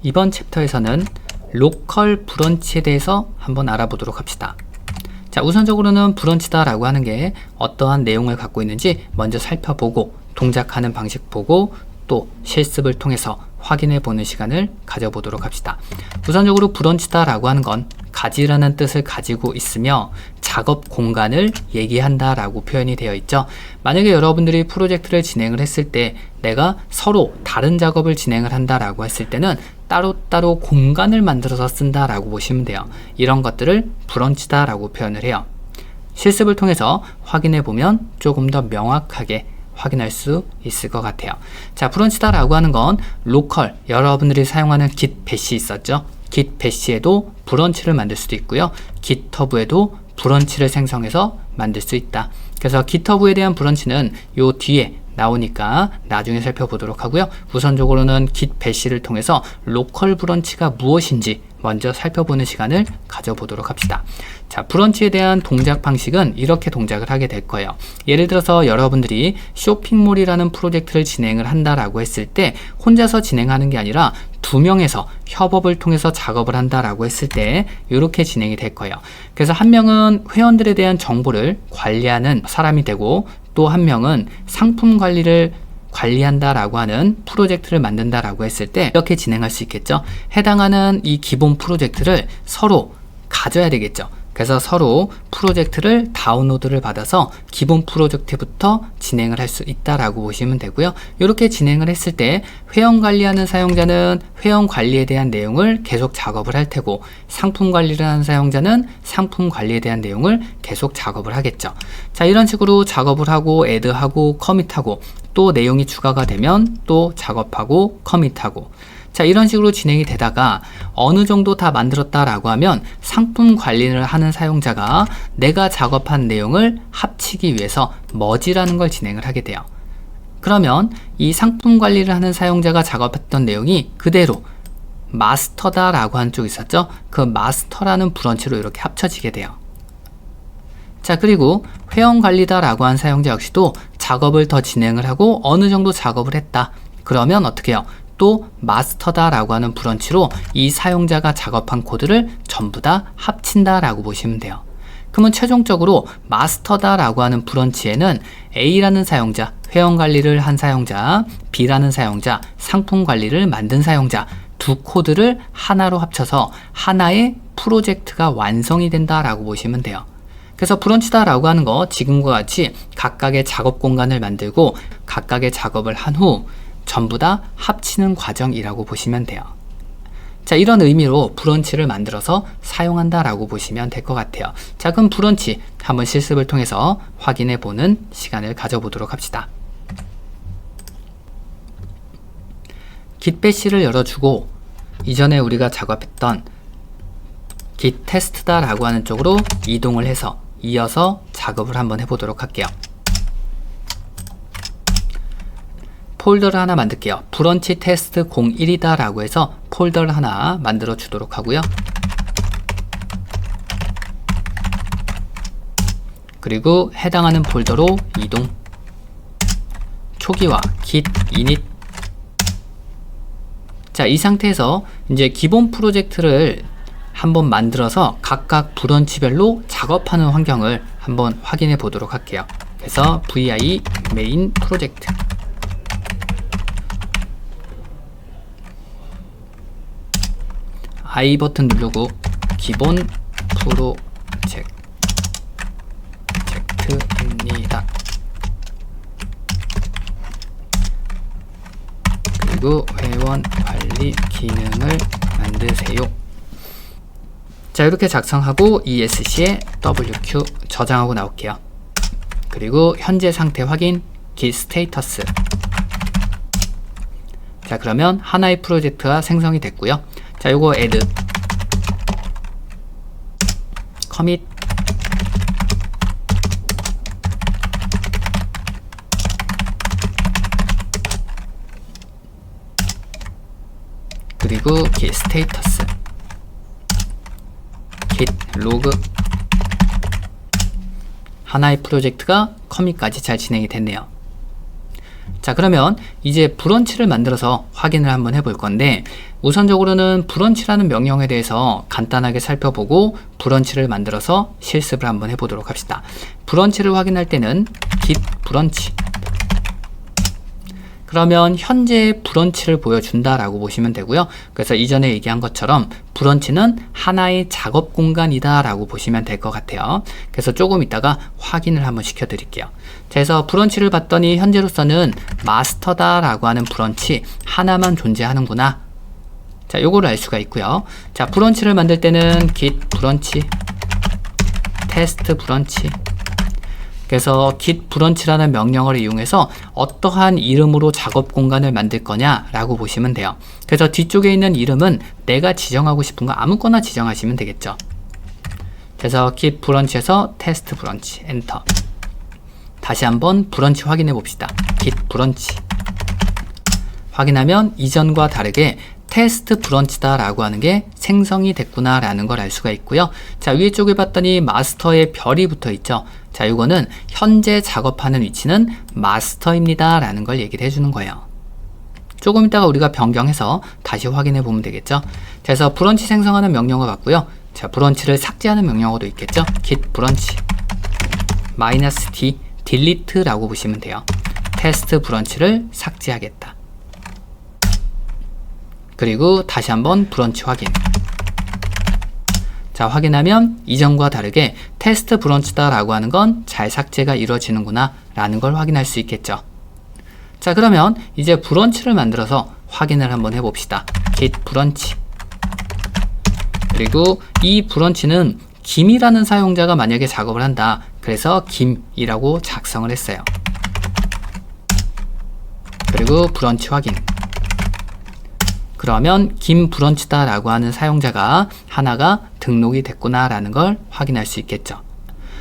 이번 챕터에서는 로컬 브런치에 대해서 한번 알아보도록 합시다. 자, 우선적으로는 브런치다 라고 하는 게 어떠한 내용을 갖고 있는지 먼저 살펴보고 동작하는 방식 보고 또 실습을 통해서 확인해 보는 시간을 가져보도록 합시다. 우선적으로 브런치다 라고 하는 건 가지라는 뜻을 가지고 있으며 작업 공간을 얘기한다 라고 표현이 되어 있죠. 만약에 여러분들이 프로젝트를 진행을 했을 때 내가 서로 다른 작업을 진행을 한다 라고 했을 때는 따로따로 공간을 만들어서 쓴다 라고 보시면 돼요. 이런 것들을 브런치다 라고 표현을 해요. 실습을 통해서 확인해 보면 조금 더 명확하게 확인할 수 있을 것 같아요. 자, 브런치다 라고 하는 건 로컬, 여러분들이 사용하는 git 배시 있었죠? git 배시에도 브런치를 만들 수도 있고요. 깃허브에도 브런치를 생성해서 만들 수 있다. 그래서 깃허브에 대한 브런치는 요 뒤에 나오니까 나중에 살펴보도록 하고요. 우선적으로는 git 배시를 통해서 로컬 브런치가 무엇인지 먼저 살펴보는 시간을 가져보도록 합시다. 자, 브런치에 대한 동작 방식은 이렇게 동작을 하게 될 거예요. 예를 들어서 여러분들이 쇼핑몰이라는 프로젝트를 진행을 한다라고 했을 때 혼자서 진행하는 게 아니라 두 명에서 협업을 통해서 작업을 한다라고 했을 때 이렇게 진행이 될 거예요. 그래서 한 명은 회원들에 대한 정보를 관리하는 사람이 되고 또 한 명은 상품 관리를 관리한다 라고 하는 프로젝트를 만든다 라고 했을 때 이렇게 진행할 수 있겠죠. 해당하는 이 기본 프로젝트를 서로 가져야 되겠죠. 그래서 서로 프로젝트를 다운로드를 받아서 기본 프로젝트부터 진행을 할 수 있다라고 보시면 되고요. 이렇게 진행을 했을 때 회원 관리하는 사용자는 회원 관리에 대한 내용을 계속 작업을 할 테고 상품 관리를 하는 사용자는 상품 관리에 대한 내용을 계속 작업을 하겠죠. 자, 이런 식으로 작업을 하고 애드하고 커밋하고 또 내용이 추가가 되면 또 작업하고 커밋하고 자, 이런 식으로 진행이 되다가 어느 정도 다 만들었다라고 하면 상품 관리를 하는 사용자가 내가 작업한 내용을 합치기 위해서 머지라는 걸 진행을 하게 돼요. 그러면 이 상품 관리를 하는 사용자가 작업했던 내용이 그대로 마스터다라고 하는 쪽이 있었죠. 그 마스터라는 브런치로 이렇게 합쳐지게 돼요. 자, 그리고 회원 관리다라고 한 사용자 역시도 작업을 더 진행을 하고 어느 정도 작업을 했다. 그러면 어떻게 해요? 또 마스터다 라고 하는 브런치로 이 사용자가 작업한 코드를 전부 다 합친다 라고 보시면 돼요. 그러면 최종적으로 마스터다 라고 하는 브런치에는 A라는 사용자, 회원 관리를 한 사용자, B라는 사용자, 상품 관리를 만든 사용자 두 코드를 하나로 합쳐서 하나의 프로젝트가 완성이 된다 라고 보시면 돼요. 그래서 브런치다 라고 하는 거 지금과 같이 각각의 작업 공간을 만들고 각각의 작업을 한 후 전부 다 합치는 과정이라고 보시면 돼요. 자, 이런 의미로 브런치를 만들어서 사용한다 라고 보시면 될 것 같아요. 자, 그럼 브런치 한번 실습을 통해서 확인해 보는 시간을 가져보도록 합시다. git 배시를 열어주고 이전에 우리가 작업했던 git 테스트다 라고 하는 쪽으로 이동을 해서 이어서 작업을 한번 해보도록 할게요. 폴더를 하나 만들게요. 브런치 테스트 01이다 라고 해서 폴더를 하나 만들어 주도록 하고요. 그리고 해당하는 폴더로 이동. 초기화 git init. 자, 이 상태에서 이제 기본 프로젝트를 한번 만들어서 각각 브런치별로 작업하는 환경을 한번 확인해 보도록 할게요. 그래서 vi main 프로젝트 I 버튼 누르고 기본 프로젝트입니다. 그리고 회원 관리 기능을 만드세요. 자, 이렇게 작성하고 ESC에 WQ 저장하고 나올게요. 그리고 현재 상태 확인 git 스테이터스. 자, 그러면 하나의 프로젝트가 생성이 됐고요. 자, 요거 add commit 그리고 git status git log 하나의 프로젝트가 커밋까지 잘 진행이 됐네요. 자, 자, 그러면 이제 브런치를 만들어서 확인을 한번 해볼 건데, 우선적으로는 브런치라는 명령에 대해서 간단하게 살펴보고 브런치를 만들어서 실습을 한번 해보도록 합시다. 브런치를 확인할 때는 git 브런치, 그러면 현재의 브런치를 보여준다 라고 보시면 되고요. 그래서 이전에 얘기한 것처럼 브런치는 하나의 작업 공간이다 라고 보시면 될 것 같아요. 그래서 조금 이따가 확인을 한번 시켜 드릴게요. 그래서 브런치를 봤더니 현재로서는 마스터다 라고 하는 브런치 하나만 존재하는구나. 자, 요거를 알 수가 있고요. 자, 브런치를 만들 때는 git 브런치, 테스트 브런치, 그래서 git 브런치라는 명령어를 이용해서 어떠한 이름으로 작업 공간을 만들 거냐 라고 보시면 돼요. 그래서 뒤쪽에 있는 이름은 내가 지정하고 싶은 거 아무거나 지정하시면 되겠죠. 그래서 git 브런치에서 테스트 브런치, 엔터. 다시 한번 브런치 확인해 봅시다. git 브런치 확인하면 이전과 다르게 테스트 브런치다 라고 하는 게 생성이 됐구나 라는 걸 알 수가 있고요. 자, 위에 쪽에 봤더니 마스터에 별이 붙어 있죠. 자, 이거는 현재 작업하는 위치는 마스터입니다 라는 걸 얘기를 해주는 거예요. 조금 이따가 우리가 변경해서 다시 확인해 보면 되겠죠. 그래서 브런치 생성하는 명령어 같고요. 자, 브런치를 삭제하는 명령어도 있겠죠. git 브런치 -d delete 라고 보시면 돼요. 테스트 브런치를 삭제하겠다. 그리고 다시 한번 브런치 확인. 자, 확인하면 이전과 다르게 테스트 브런치다 라고 하는 건 잘 삭제가 이루어지는구나 라는 걸 확인할 수 있겠죠. 자, 그러면 이제 브런치를 만들어서 확인을 한번 해봅시다. git 브런치. 그리고 이 브런치는 김이라는 사용자가 만약에 작업을 한다. 그래서 김이라고 작성을 했어요. 그리고 브런치 확인. 그러면 김 브런치다 라고 하는 사용자가 하나가 등록이 됐구나 라는 걸 확인할 수 있겠죠.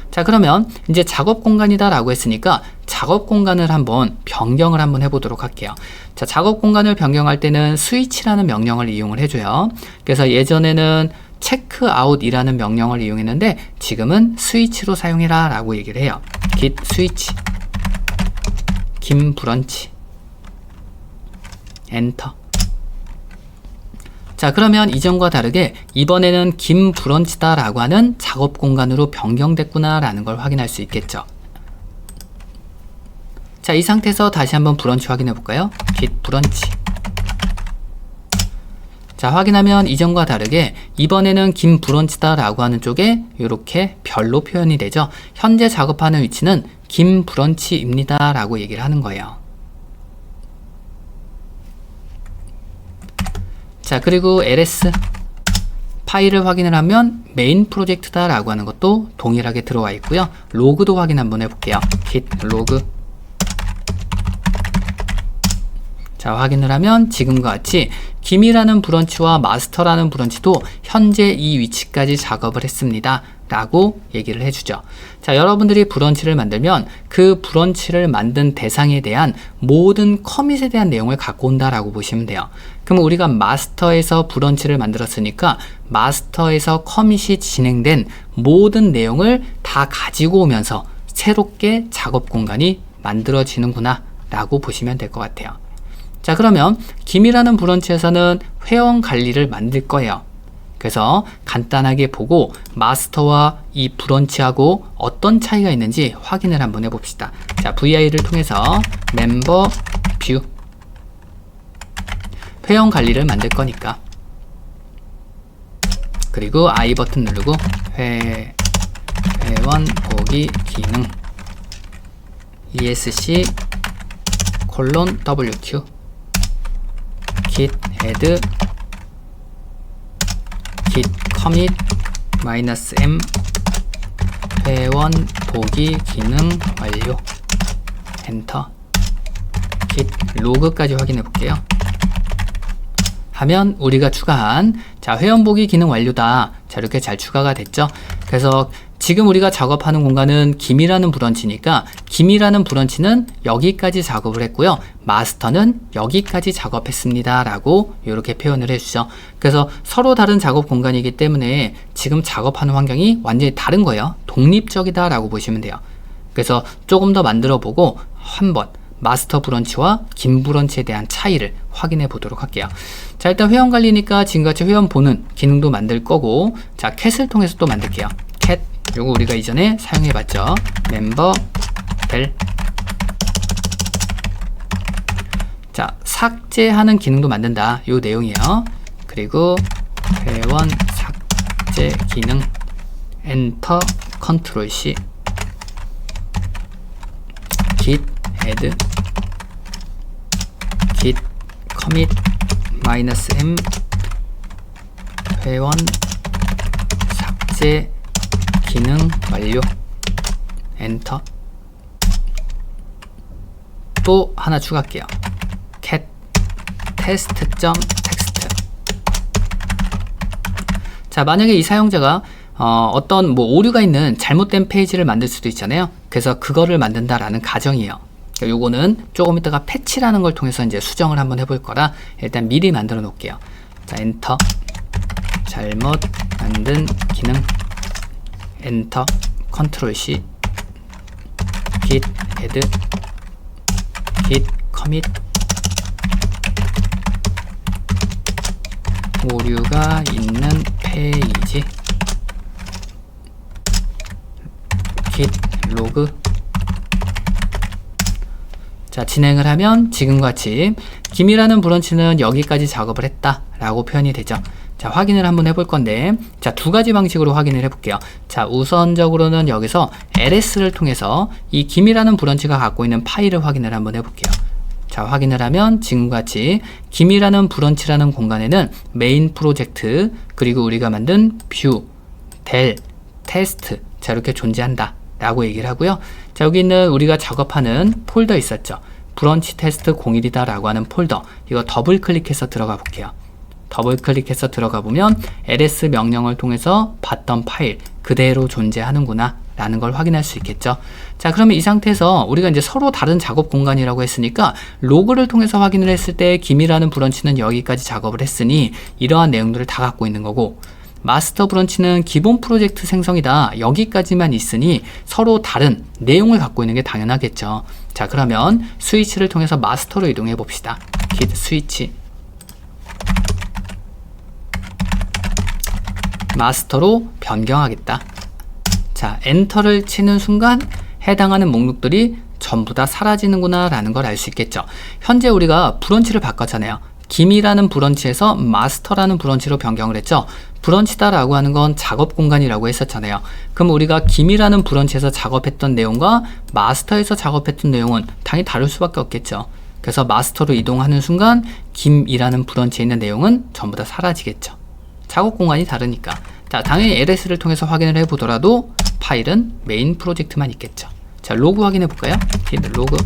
자, 그러면 이제 작업 공간이다 라고 했으니까 작업 공간을 한번 변경을 한번 해보도록 할게요. 자, 작업 공간을 변경할 때는 스위치라는 명령을 이용을 해줘요. 그래서 예전에는 checkout이라는 명령을 이용했는데 지금은 스위치로 사용해라 라고 얘기를 해요. git 스위치 김 브런치 엔터. 자, 그러면 이전과 다르게 이번에는 김 브런치다 라고 하는 작업 공간으로 변경됐구나 라는 걸 확인할 수 있겠죠. 자, 이 상태에서 다시 한번 브런치 확인해 볼까요? git 브런치. 자, 확인하면 이전과 다르게 이번에는 김 브런치다 라고 하는 쪽에 이렇게 별로 표현이 되죠. 현재 작업하는 위치는 김 브런치입니다 라고 얘기를 하는 거예요. 자, 그리고 ls 파일을 확인을 하면 메인 프로젝트다 라고 하는 것도 동일하게 들어와 있고요. 로그도 확인 한번 해볼게요. git 로그. 자, 확인을 하면 지금과 같이 김이라는 브런치와 마스터라는 브런치도 현재 이 위치까지 작업을 했습니다 라고 얘기를 해주죠. 자, 여러분들이 브런치를 만들면 그 브런치를 만든 대상에 대한 모든 커밋에 대한 내용을 갖고 온다 라고 보시면 돼요. 그럼 우리가 마스터에서 브런치를 만들었으니까 마스터에서 커밋이 진행된 모든 내용을 다 가지고 오면서 새롭게 작업 공간이 만들어지는구나 라고 보시면 될 것 같아요. 자, 그러면 김이라는 브런치에서는 회원 관리를 만들 거예요. 그래서 간단하게 보고 마스터와 이 브런치하고 어떤 차이가 있는지 확인을 한번 해봅시다. 자, VI를 통해서 멤버 뷰 회원 관리를 만들 거니까, 그리고 I 버튼 누르고 회원 보기 기능 ESC :WQ git add git commit -m 회원 보기 기능 완료 엔터. git 로그까지 확인해 볼게요. 하면 우리가 추가한 회원 보기 기능 완료다. 자, 이렇게 잘 추가가 됐죠. 그래서 지금 우리가 작업하는 공간은 김이라는 브런치니까 김이라는 브런치는 여기까지 작업을 했고요. 마스터는 여기까지 작업했습니다 라고 이렇게 표현을 해주죠. 그래서 서로 다른 작업 공간이기 때문에 지금 작업하는 환경이 완전히 다른 거예요. 독립적이다 라고 보시면 돼요. 그래서 조금 더 만들어 보고 한번 마스터 브런치와 긴 브런치에 대한 차이를 확인해 보도록 할게요. 자, 일단 회원 관리니까 지금같이 회원 보는 기능도 만들 거고, 자, 캣을 통해서 또 만들게요. 캣, 요거 우리가 이전에 사용해 봤죠. 멤버 델. 자, 삭제하는 기능도 만든다, 요 내용이에요. 그리고 회원 삭제 기능, 엔터 컨트롤 C, git add, git commit -m, 회원 삭제 기능 완료, 엔터. 또 하나 추가할게요. cat test.text. 자, 만약에 이 사용자가 어떤 오류가 있는 잘못된 페이지를 만들 수도 있잖아요. 그래서 그거를 만든다라는 가정이에요. 그러니까 요거는 조금 이따가 패치라는 걸 통해서 이제 수정을 한번 해볼 거라 일단 미리 만들어 놓을게요. 자, 엔터. 잘못 만든 기능, 엔터 컨트롤 C, git add, git commit, 오류가 있는 페이지, git log. 자, 진행을 하면 지금같이 김이라는 브런치는 여기까지 작업을 했다 라고 표현이 되죠. 자, 확인을 한번 해볼 건데, 자, 두 가지 방식으로 확인을 해볼게요. 자, 우선적으로는 여기서 ls를 통해서 이 김이라는 브런치가 갖고 있는 파일을 확인을 한번 해볼게요. 자, 확인을 하면 지금같이 김이라는 브런치라는 공간에는 메인 프로젝트, 그리고 우리가 만든 뷰, 델, 테스트, 자, 이렇게 존재한다 라고 얘기를 하고요. 자, 여기 있는 우리가 작업하는 폴더 있었죠. 브런치 테스트 01이다 라고 하는 폴더, 이거 더블 클릭해서 들어가 볼게요. 더블 클릭해서 들어가 보면 ls 명령을 통해서 봤던 파일 그대로 존재하는구나 라는 걸 확인할 수 있겠죠. 자, 그러면 이 상태에서 우리가 이제 서로 다른 작업 공간이라고 했으니까 로그를 통해서 확인을 했을 때 김이라는 브런치는 여기까지 작업을 했으니 이러한 내용들을 다 갖고 있는 거고, 마스터 브런치는 기본 프로젝트 생성이다, 여기까지만 있으니 서로 다른 내용을 갖고 있는 게 당연하겠죠. 자, 그러면 스위치를 통해서 마스터로 이동해 봅시다. git 스위치, 마스터로 변경하겠다. 자, 엔터를 치는 순간 해당하는 목록들이 전부 다 사라지는구나 라는 걸 알 수 있겠죠. 현재 우리가 브런치를 바꿨잖아요. 김이라는 브런치에서 마스터라는 브런치로 변경을 했죠. 브런치다 라고 하는 건 작업 공간이라고 했었잖아요. 그럼 우리가 김이라는 브런치에서 작업했던 내용과 마스터에서 작업했던 내용은 당연히 다를 수밖에 없겠죠. 그래서 마스터로 이동하는 순간 김이라는 브런치에 있는 내용은 전부 다 사라지겠죠. 작업 공간이 다르니까. 자, 당연히 ls를 통해서 확인을 해보더라도 파일은 메인 프로젝트만 있겠죠. 자, 로그 확인해 볼까요? git 로그.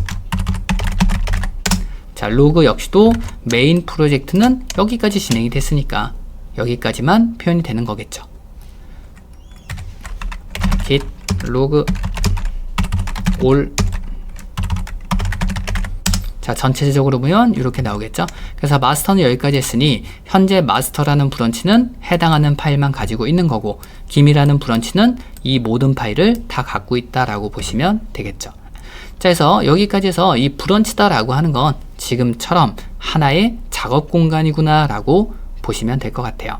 자, 로그 역시도 메인 프로젝트는 여기까지 진행이 됐으니까 여기까지만 표현이 되는 거겠죠. 자, git 로그 all. 자, 전체적으로 보면 이렇게 나오겠죠. 그래서 마스터는 여기까지 했으니 현재 마스터라는 브런치는 해당하는 파일만 가지고 있는 거고, 김이라는 브런치는 이 모든 파일을 다 갖고 있다라고 보시면 되겠죠. 자, 그래서 여기까지 해서 이 브런치다 라고 하는 건 지금처럼 하나의 작업 공간이구나 라고 보시면 될 것 같아요.